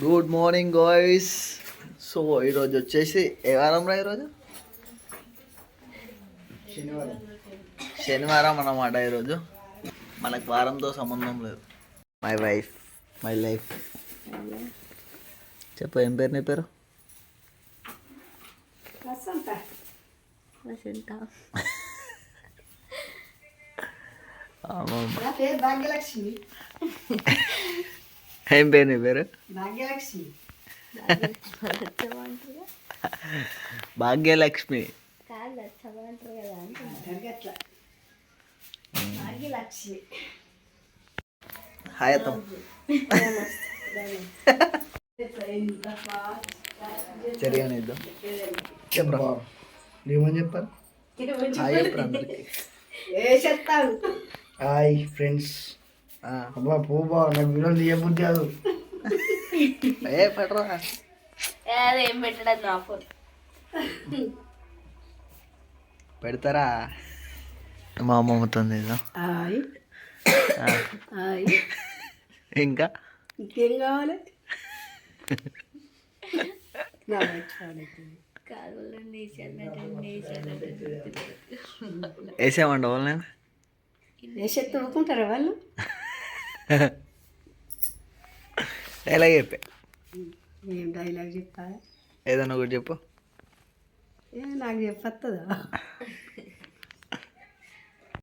Good morning guys. So ఈరోజు వచ్చేసి ఏ వారం రా? ఈరోజు శనివారం అన్నమాట. ఈరోజు మనకు వారంతో సంబంధం లేదు. My wife, my life. చెప్పు, ఏం పేరు నీ పేరు? భాగ్యలక్ష్మి. ఏం పేరు నీ పేరు? భాగ్యలక్ష్మి. భాగ్యలక్ష్మి. భాగ్యలక్ష్మి. హాయ్ అత్తం. సరిగానే ఇద్దాం. చెప్పరా, ఏమని చెప్పారు? హాయ్ చెప్పరా అందరికి. Hi friends. అబ్బా పోబా, నాకు వీడియోలు తీయబుద్ధి కాదు. ఏ పడరా, ఏం పెట్టడం నా ఫోన్ పెడతారా? మా అమ్మమ్మతుంది. ఇంకా ఇంకేం కావాలి? వేసామండి వాళ్ళు. నేను వేసే తోడుకుంటారా వాళ్ళు? డైలాగ్ చెప్పే. ఏం డైలాగ్ చెప్పాలి? ఏదన్నా ఒకటి చెప్పు. నాకు చెప్పొస్తుందా?